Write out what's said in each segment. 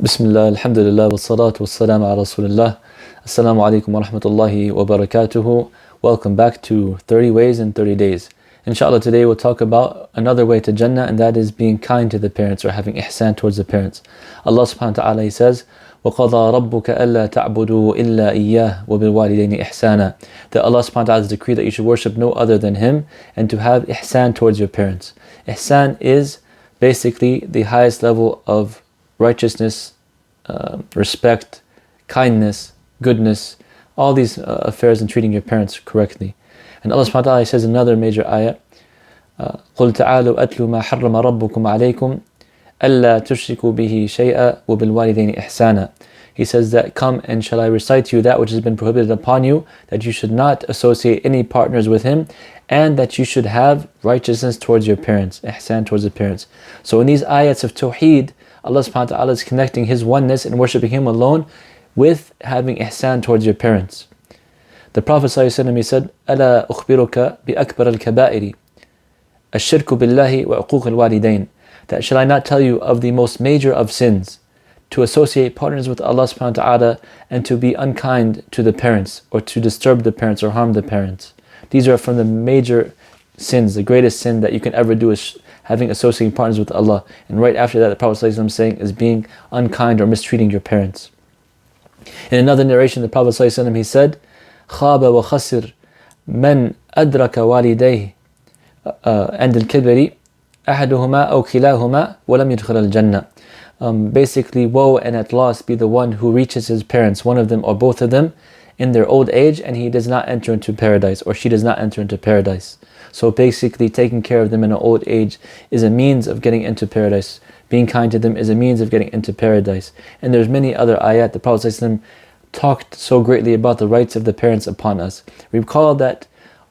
Bismillah, alhamdulillah, wa salatu wa salam ala rasulillah. Assalamu alaikum wa rahmatullahi wa barakatuhu. Welcome back to 30 Ways in 30 Days. Inshallah, today we'll talk about another way to Jannah, and that is being kind to the parents or having ihsan towards the parents. Allah subhanahu wa ta'ala, He says, وَقَضَى رَبُّكَ أَلَّا تَعْبُدُوا إِلَّا إِيَّهُ وَبِالْوَالِدَيْنِ إِحْسَانًا. That Allah subhanahu wa ta'ala has decreed that you should worship no other than Him and to have ihsan towards your parents. Ihsan is basically the highest level of righteousness, respect, kindness, goodness, all these affairs in treating your parents correctly. And Allah subhanahu wa ta'ala says in another major ayah, قُلْ تَعَالُوا أَتْلُوا مَا حَرَّمَ رَبُّكُمْ عَلَيْكُمْ أَلَّا تُشْرِكُوا بِهِ شَيْئًا وَبِالْوَالِدَيْنِ إِحْسَانًا. He says that, come and shall I recite to you that which has been prohibited upon you, that you should not associate any partners with Him, and that you should have righteousness towards your parents, ihsan towards the parents. So in these ayats of Tawheed, Allah subhanahu wa ta'ala is connecting His oneness and worshipping Him alone with having ihsan towards your parents. The Prophet ﷺ, he said, أَلَا أُخْبِرُكَ بِأَكْبَرَ الْكَبَائِرِ الشِّرْكُ بِاللَّهِ وَعُقُوقِ الْوَالِدَيْنِ. That shall I not tell you of the most major of sins, to associate partners with Allah subhanahu wa ta'ala and to be unkind to the parents, or to disturb the parents or harm the parents. These are from the major sins. The greatest sin that you can ever do is having associating partners with Allah. And right after that, the Prophet ﷺ saying is being unkind or mistreating your parents. In another narration, the Prophet ﷺ, he said, خَابَ وَخَسِرْ مَنْ أَدْرَكَ وَالِدَيْهِ عند الكبر أحدهما أو كلاهما ولم يدخل الجنة. Basically, woe and at loss be the one who reaches his parents, one of them or both of them, in their old age, and he does not enter into paradise, or she does not enter into paradise. So basically, taking care of them in an old age is a means of getting into paradise. Being kind to them is a means of getting into paradise. And there's many other ayat. The Prophet ﷺ talked so greatly about the rights of the parents upon us. We recall that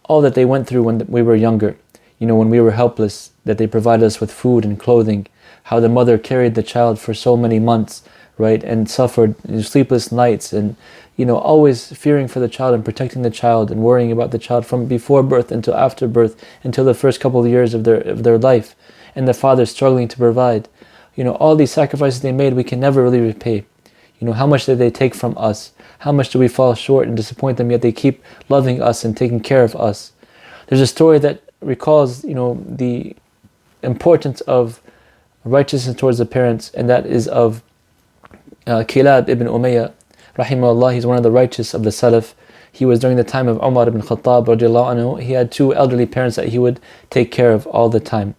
all that they went through when we were younger, when we were helpless, that they provided us with food and clothing, how the mother carried the child for so many months, right, and suffered sleepless nights, and always fearing for the child and protecting the child and worrying about the child from before birth until after birth, until the first couple of years of their life, and the father struggling to provide. All these sacrifices they made, we can never really repay. How much did they take from us? How much do we fall short and disappoint them, yet they keep loving us and taking care of us? There's a story that recalls, the importance of righteousness towards the parents, and that is of Kilab ibn Umayyah, rahimahullah. He's one of the righteous of the Salaf. He was during the time of Umar ibn Khattab radiallahu anhu. He had two elderly parents that he would take care of all the time.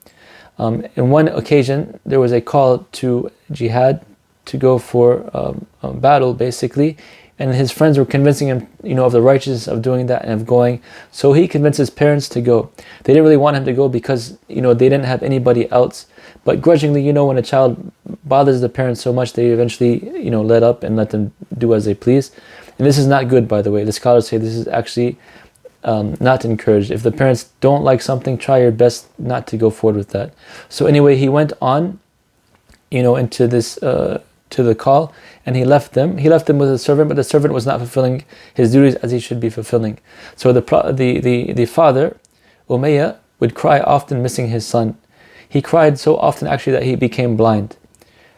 In one occasion, there was a call to jihad, to go for battle basically, and his friends were convincing him, of the righteousness of doing that and of going. So he convinced his parents to go. They didn't really want him to go because, they didn't have anybody else. But grudgingly, when a child bothers the parents so much, they eventually, let up and let them do as they please. And this is not good, by the way. The scholars say this is actually not encouraged. If the parents don't like something, try your best not to go forward with that. So anyway, he went on, into this, to the call, and he left them. He left them with a servant, but the servant was not fulfilling his duties as he should be fulfilling. So the father, Umayyah, would cry often, missing his son. He cried so often actually that he became blind.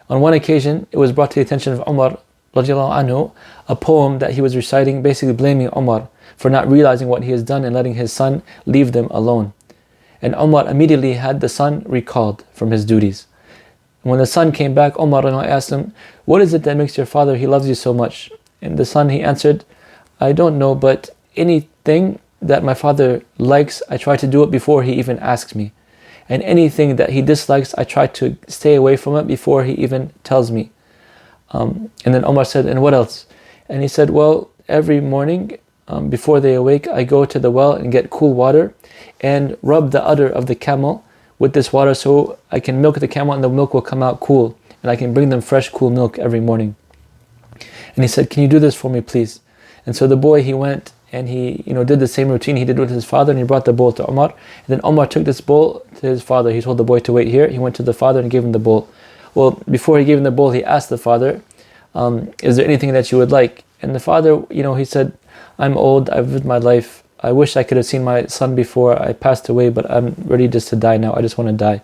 On one occasion, it was brought to the attention of Umar radiallahu anhu, a poem that he was reciting, basically blaming Umar for not realizing what he has done and letting his son leave them alone. And Umar immediately had the son recalled from his duties. When the son came back, Umar asked him, what is it that makes your father, he loves you so much? And the son, he answered, I don't know, but anything that my father likes, I try to do it before he even asks me. And anything that he dislikes, I try to stay away from it before he even tells me. And then Umar said, and what else? And he said, well, every morning before they awake, I go to the well and get cool water and rub the udder of the camel with this water so I can milk the camel and the milk will come out cool. And I can bring them fresh, cool milk every morning. And he said, can you do this for me, please? And so the boy, he went and he did the same routine he did with his father, and he brought the bowl to Umar. And then Umar took this bowl to his father. He told the boy to wait here. He went to the father and gave him the bowl. Well, before he gave him the bowl, he asked the father, is there anything that you would like? And the father, he said, I'm old, I've lived my life. I wish I could have seen my son before I passed away, but I'm ready just to die now. I just want to die.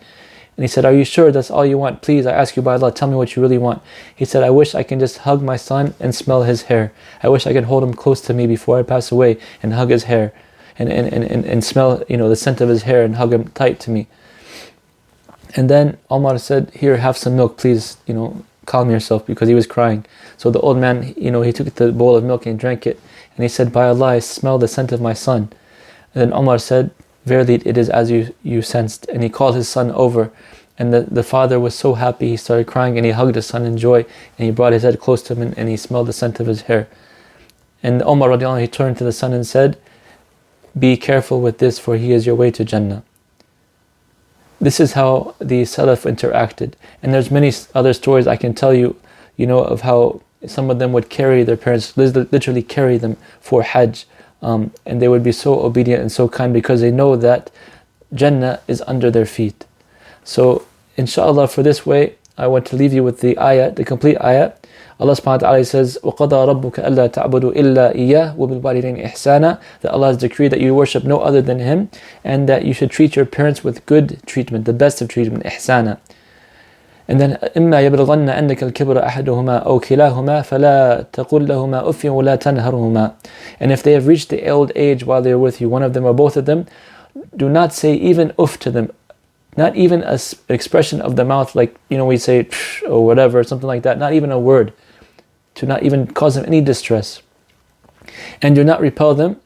And he said, are you sure that's all you want? Please, I ask you by Allah, tell me what you really want. He said, I wish I can just hug my son and smell his hair. I wish I could hold him close to me before I pass away and hug his hair and smell, the scent of his hair and hug him tight to me. And then Omar said, here, have some milk, please, calm yourself, because he was crying. So the old man, he took the bowl of milk and drank it. And he said, by Allah, I smell the scent of my son. And then Omar said, verily it is as you sensed. And he called his son over. And the father was so happy, he started crying and he hugged his son in joy. And he brought his head close to him and he smelled the scent of his hair. And Omar radiallahu anhu, he turned to the son and said, be careful with this, for he is your way to Jannah. This is how the Salaf interacted. And there's many other stories I can tell you, of how some of them would carry their parents, literally carry them for Hajj. And they would be so obedient and so kind because they know that Jannah is under their feet. So, inshallah, for this way, I want to leave you with the ayah, the complete ayah. Allah subhanahu wa ta'ala says, وَقَضَى رَبُّكَ أَلَّا تَعْبُدُوا إِلَّا إِيَّهُ وَبِالْوَالِدَيْنِ إِحْسَانًا. That Allah has decreed that you worship no other than Him, and that you should treat your parents with good treatment, the best of treatment, إِحْسَانًا. And then إِمَّا يَبْلُغَنَّ عِنْدَكَ الْكِبْرَ أَحَدُهُمَا أَوْ كِلَاهُمَا فَلَا تَقُلْ لَهُمَا أُفٍّ وَلَا تَنْهَرْهُمَا. And if they have reached the old age while they are with you, one of them or both of them, do not say even uff to them. Not even an expression of the mouth, like, we say psh, or whatever, something like that. Not even a word. To not even cause them any distress. And do not repel them.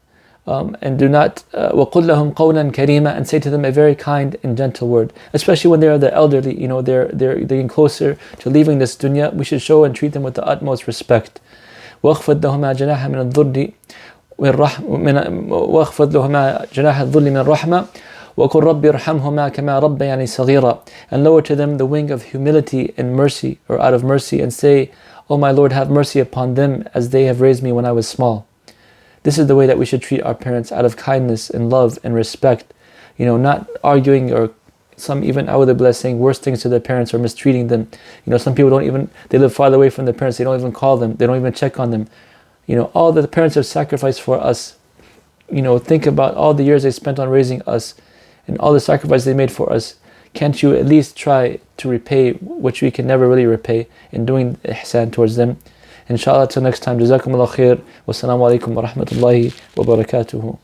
And do not وَقُلْ لَهُمْ قَوْلًا كَرِيمًا, and say to them a very kind and gentle word. Especially when they are the elderly, they're getting closer to leaving this dunya. We should show and treat them with the utmost respect. وَاخْفَضْ لَهُمَا جَنَاحَ مِنَ الذُّلِّ وَاخْفَضْ لَهُمَا جَنَاحَ الذُّلِّ مِنَ الرَّحْمَةِ وَقُلْ رَبِّ ارْحَمْهُمَا كَمَا رَبَّيَانِي صَغِيرًا. And lower to them the wing of humility and mercy, or out of mercy, and say, oh my Lord, have mercy upon them as they have raised me when I was small. This is the way that we should treat our parents, out of kindness and love and respect. Not arguing, or some even a'udhu billah saying worse things to their parents or mistreating them. Some people they live farther away from their parents, they don't even call them, they don't even check on them. All that the parents have sacrificed for us. Think about all the years they spent on raising us and all the sacrifice they made for us. Can't you at least try to repay which we can never really repay in doing ihsan towards them? Inshallah, till next time, jazakumullah khair. Wassalamu alaikum wa rahmatullahi wa barakatuhu.